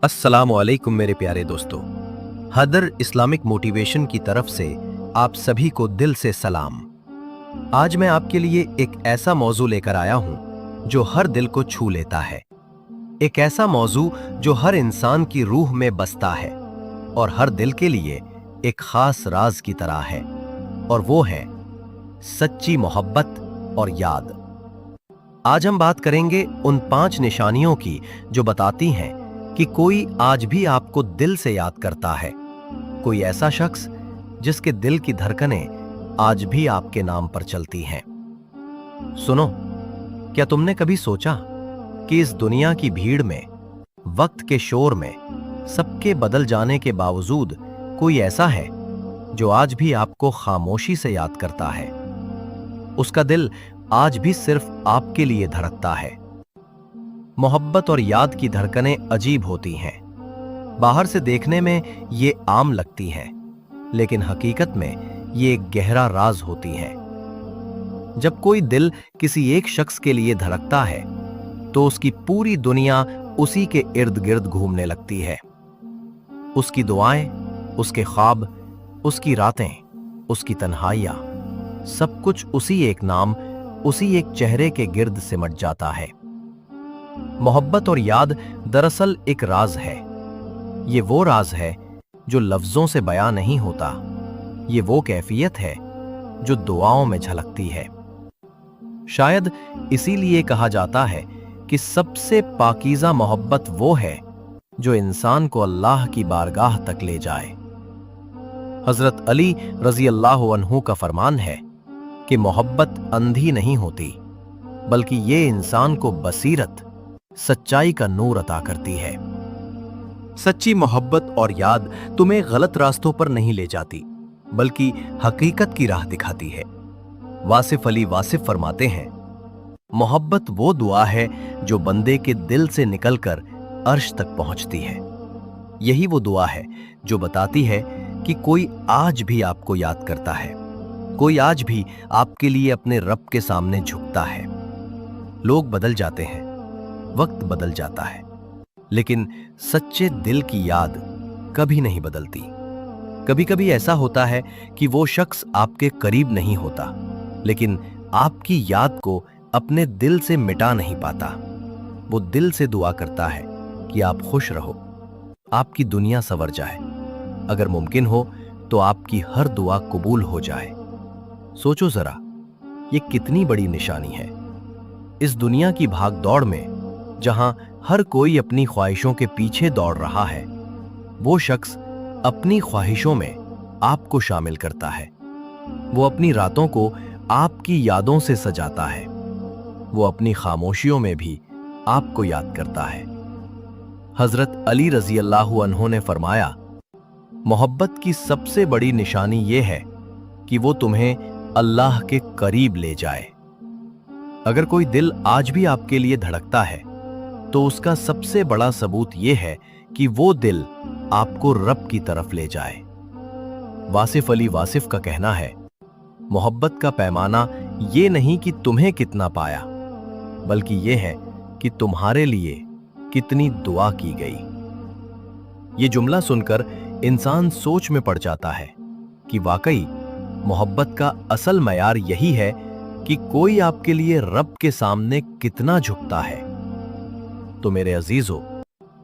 अस्सलामु अलैकुम मेरे प्यारे दोस्तों। हदर इस्लामिक मोटिवेशन की तरफ से आप सभी को दिल से सलाम। आज मैं आपके लिए एक ऐसा मौजू लेकर आया हूं जो हर दिल को छू लेता है। एक ऐसा मौजू जो हर इंसान की रूह में बसता है और हर दिल के लिए एक खास राज की तरह है, और वो है सच्ची मोहब्बत और याद। आज हम बात करेंगे उन 5 निशानियों की जो बताती हैं कि कोई आज भी आपको दिल से याद करता है। कोई ऐसा शख्स जिसके दिल की धड़कनें आज भी आपके नाम पर चलती हैं। सुनो, क्या तुमने कभी सोचा कि इस दुनिया की भीड़ में, वक्त के शोर में, सबके बदल जाने के बावजूद कोई ऐसा है जो आज भी आपको खामोशी से याद करता है। उसका दिल आज भी सिर्फ आपके लिए धड़कता है। मोहब्बत और याद की धड़कनें अजीब होती हैं। बाहर से देखने में ये आम लगती हैं, लेकिन हकीकत में ये एक गहरा राज होती हैं। जब कोई दिल किसी एक शख्स के लिए धड़कता है तो उसकी पूरी दुनिया उसी के इर्द गिर्द घूमने लगती है। उसकी दुआएं, उसके ख्वाब, उसकी रातें, उसकी तन्हाइयां, सब कुछ उसी एक नाम, उसी एक चेहरे के गिर्द सिमट जाता है। मोहब्बत और याद दरअसल एक राज है। ये वो राज है जो लफ्जों से बयां नहीं होता। ये वो कैफियत है जो दुआओं में झलकती है। शायद इसीलिए कहा जाता है कि सबसे पाकीज़ा मोहब्बत वो है जो इंसान को अल्लाह की बारगाह तक ले जाए। हजरत अली रजी अल्लाह अन्हु का फरमान है कि मोहब्बत अंधी नहीं होती, बल्कि ये इंसान को बसीरत, सच्चाई का नूर अता करती है। सच्ची मोहब्बत और याद तुम्हें गलत रास्तों पर नहीं ले जाती, बल्कि हकीकत की राह दिखाती है। वासिफ अली वासिफ फरमाते हैं, मोहब्बत वो दुआ है जो बंदे के दिल से निकलकर अर्श तक पहुंचती है। यही वो दुआ है जो बताती है कि कोई आज भी आपको याद करता है, कोई आज भी आपके लिए अपने रब के सामने झुकता है। लोग बदल जाते हैं, वक्त बदल जाता है, लेकिन सच्चे दिल की याद कभी नहीं बदलती। कभी कभी ऐसा होता है कि वो शख्स आपके करीब नहीं होता, लेकिन आपकी याद को अपने दिल से मिटा नहीं पाता। वो दिल से दुआ करता है कि आप खुश रहो, आपकी दुनिया संवर जाए, अगर मुमकिन हो तो आपकी हर दुआ कबूल हो जाए। सोचो जरा, ये कितनी बड़ी निशानी है। इस दुनिया की भाग दौड़ में जहां हर कोई अपनी ख्वाहिशों के पीछे दौड़ रहा है, वो शख्स अपनी ख्वाहिशों में आपको शामिल करता है। वो अपनी रातों को आपकी यादों से सजाता है। वो अपनी खामोशियों में भी आपको याद करता है। हजरत अली रजी अल्लाह अन्हु ने फरमाया, मोहब्बत की सबसे बड़ी निशानी ये है कि वो तुम्हें अल्लाह के करीब ले जाए। अगर कोई दिल आज भी आपके लिए धड़कता है तो उसका सबसे बड़ा सबूत यह है कि वो दिल आपको रब की तरफ ले जाए। वासिफ अली वासिफ का कहना है, मोहब्बत का पैमाना ये नहीं कि तुम्हें कितना पाया, बल्कि ये है कि तुम्हारे लिए कितनी दुआ की गई। ये जुमला सुनकर इंसान सोच में पड़ जाता है कि वाकई मोहब्बत का असल मयार यही है कि कोई आपके लिए रब के सामने कितना झुकता है। तो मेरे अजीजों,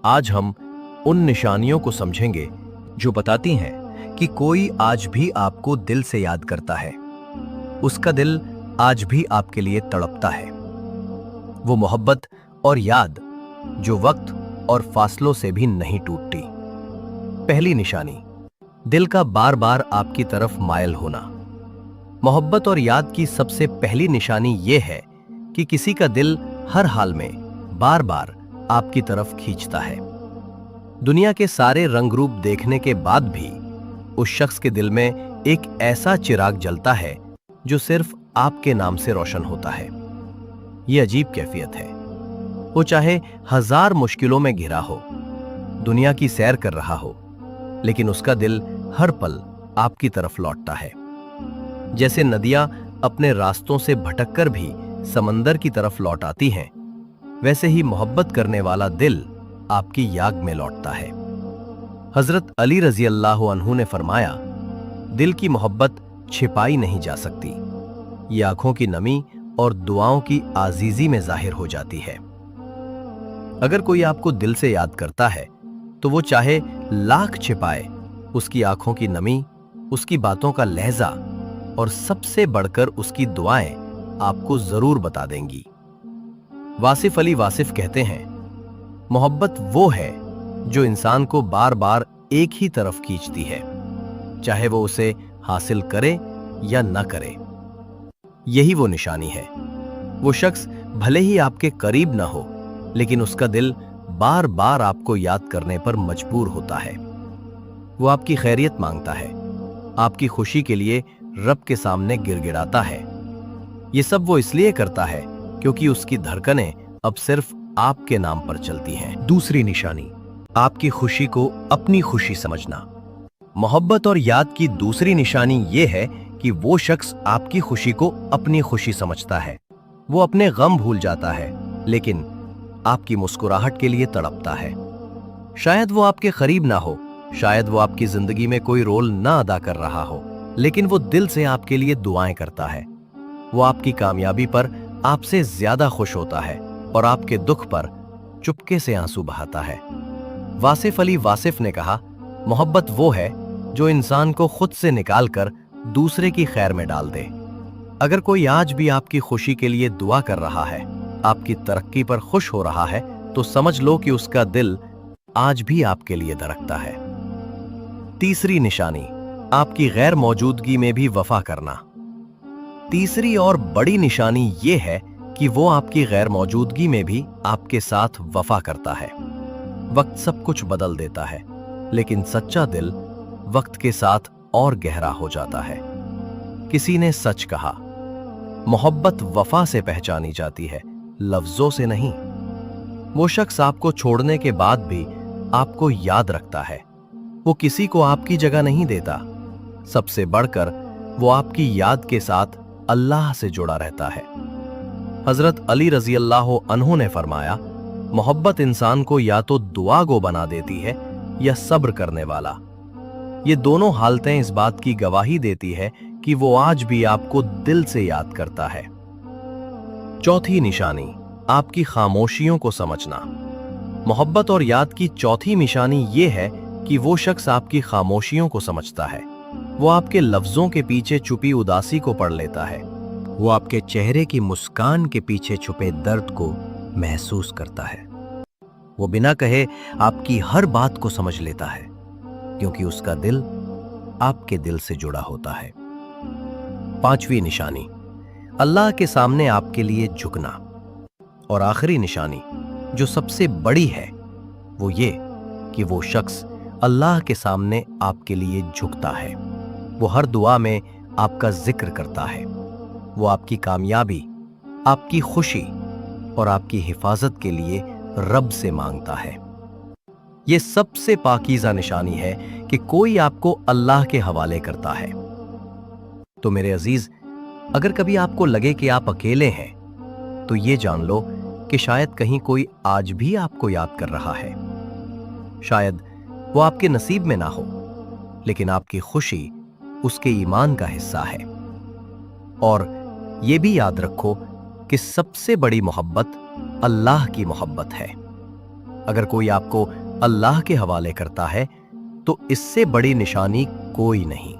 आज हम उन निशानियों को समझेंगे जो बताती हैं कि कोई आज भी आपको दिल से याद करता है। उसका दिल आज भी आपके लिए तड़पता है। वो मोहब्बत और याद जो वक्त और फासलों से भी नहीं टूटती। पहली निशानी, दिल का बार बार आपकी तरफ मायल होना। मोहब्बत और याद की सबसे पहली निशानी यह है कि किसी का दिल हर हाल में बार बार आपकी तरफ खींचता है। दुनिया के सारे रंग रूप देखने के बाद भी उस शख्स के दिल में एक ऐसा चिराग जलता है जो सिर्फ आपके नाम से रोशन होता है। यह अजीब कैफियत है। वो चाहे 1000 मुश्किलों में घिरा हो, दुनिया की सैर कर रहा हो, लेकिन उसका दिल हर पल आपकी तरफ लौटता है। जैसे नदियां अपने रास्तों से भटककर भी समंदर की तरफ लौट आती हैं, वैसे ही मोहब्बत करने वाला दिल आपकी याद में लौटता है। हजरत अली रजी अल्लाह अन्हु ने फरमाया, दिल की मोहब्बत छिपाई नहीं जा सकती, ये आंखों की नमी और दुआओं की आजीजी में जाहिर हो जाती है। अगर कोई आपको दिल से याद करता है तो वो चाहे लाख छिपाए, उसकी आंखों की नमी, उसकी बातों का लहजा और सबसे बढ़कर उसकी दुआएं आपको जरूर बता देंगी। वासिफ अली वासिफ कहते हैं, मोहब्बत वो है जो इंसान को बार बार एक ही तरफ खींचती है, चाहे वो उसे हासिल करे या न करे। यही वो निशानी है। वो शख्स भले ही आपके करीब न हो, लेकिन उसका दिल बार बार आपको याद करने पर मजबूर होता है। वो आपकी खैरियत मांगता है, आपकी खुशी के लिए रब के सामने गिड़गिड़ाता है। ये सब वो इसलिए करता है क्योंकि उसकी धड़कनें अब सिर्फ आपके नाम पर चलती हैं। दूसरी निशानी, आपकी खुशी को अपनी खुशी समझना। मोहब्बत और याद की दूसरी निशानी ये है कि वो शख्स आपकी खुशी को अपनी खुशी समझता है। वो अपने गम भूल जाता है, लेकिन आपकी मुस्कुराहट के लिए तड़पता है। शायद वो आपके करीब ना हो, शायद वो आपकी जिंदगी में कोई रोल ना अदा कर रहा हो, लेकिन वो दिल से आपके लिए दुआएं करता है। वो आपकी कामयाबी पर आपसे ज्यादा खुश होता है और आपके दुख पर चुपके से आंसू बहाता है। वासिफ अली वासिफ ने कहा, मोहब्बत वो है जो इंसान को खुद से निकालकर दूसरे की खैर में डाल दे। अगर कोई आज भी आपकी खुशी के लिए दुआ कर रहा है, आपकी तरक्की पर खुश हो रहा है, तो समझ लो कि उसका दिल आज भी आपके लिए धड़कता है। तीसरी निशानी, आपकी गैर मौजूदगी में भी वफा करना। तीसरी और बड़ी निशानी ये है कि वो आपकी गैर मौजूदगी में भी आपके साथ वफा करता है। वक्त सब कुछ बदल देता है, लेकिन सच्चा दिल वक्त के साथ और गहरा हो जाता है। किसी ने सच कहा, मोहब्बत वफा से पहचानी जाती है, लफ्जों से नहीं। वो शख्स आपको छोड़ने के बाद भी आपको याद रखता है। वो किसी को आपकी जगह नहीं देता। सबसे बढ़कर वो आपकी याद के साथ अल्लाह से जुड़ा रहता है। हजरत अली रजी अल्लाह अन्हु ने फरमाया, मोहब्बत इंसान को या तो दुआ गो बना देती है या सब्र करने वाला। ये दोनों हालतें इस बात की गवाही देती है कि वो आज भी आपको दिल से याद करता है। चौथी निशानी, आपकी खामोशियों को समझना। मोहब्बत और याद की चौथी निशानी ये है कि वो शख्स आपकी खामोशियों को समझता है। वो आपके लफ्जों के पीछे छुपी उदासी को पढ़ लेता है। वो आपके चेहरे की मुस्कान के पीछे छुपे दर्द को महसूस करता है। वो बिना कहे आपकी हर बात को समझ लेता है, क्योंकि उसका दिल आपके दिल से जुड़ा होता है। पांचवी निशानी, अल्लाह के सामने आपके लिए झुकना। और आखिरी निशानी, जो सबसे बड़ी है, वो ये कि वो शख्स अल्लाह के सामने आपके लिए झुकता है। वो हर दुआ में आपका जिक्र करता है। वो आपकी कामयाबी, आपकी खुशी और आपकी हिफाजत के लिए रब से मांगता है। ये सबसे पाकीज़ा निशानी है कि कोई आपको अल्लाह के हवाले करता है। तो मेरे अजीज, अगर कभी आपको लगे कि आप अकेले हैं, तो ये जान लो कि शायद कहीं कोई आज भी आपको याद कर रहा है। शायद वो आपके नसीब में ना हो, लेकिन आपकी खुशी उसके ईमान का हिस्सा है। और ये भी याद रखो कि सबसे बड़ी मोहब्बत अल्लाह की मोहब्बत है। अगर कोई आपको अल्लाह के हवाले करता है तो इससे बड़ी निशानी कोई नहीं।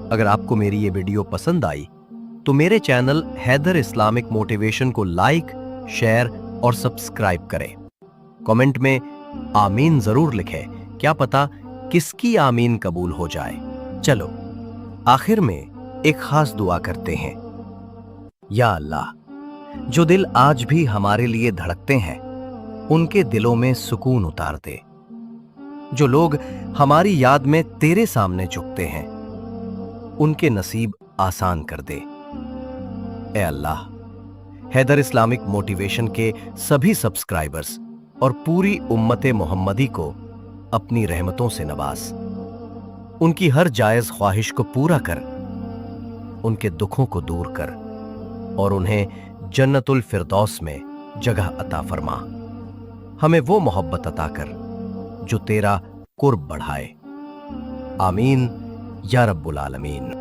अगर आपको मेरी ये वीडियो पसंद आई तो मेरे चैनल हैदर इस्लामिक मोटिवेशन को लाइक, शेयर और सब्सक्राइब करें। कमेंट में आमीन जरूर लिखें, क्या पता किसकी आमीन कबूल हो जाए। चलो आखिर में एक खास दुआ करते हैं। या अल्लाह, जो दिल आज भी हमारे लिए धड़कते हैं, उनके दिलों में सुकून उतार दे। जो लोग हमारी याद में तेरे सामने झुकते हैं, उनके नसीब आसान कर दे। ए अल्लाह, हैदर इस्लामिक मोटिवेशन के सभी सब्सक्राइबर्स और पूरी उम्मत मोहम्मदी को अपनी रहमतों से नवाज। उनकी हर जायज ख्वाहिश को पूरा कर, उनके दुखों को दूर कर और उन्हें जन्नतुल फिरदौस में जगह अता फरमा। हमें वो मोहब्बत अता कर जो तेरा कुर्ब बढ़ाए। आमीन या रब्बुल आलमीन।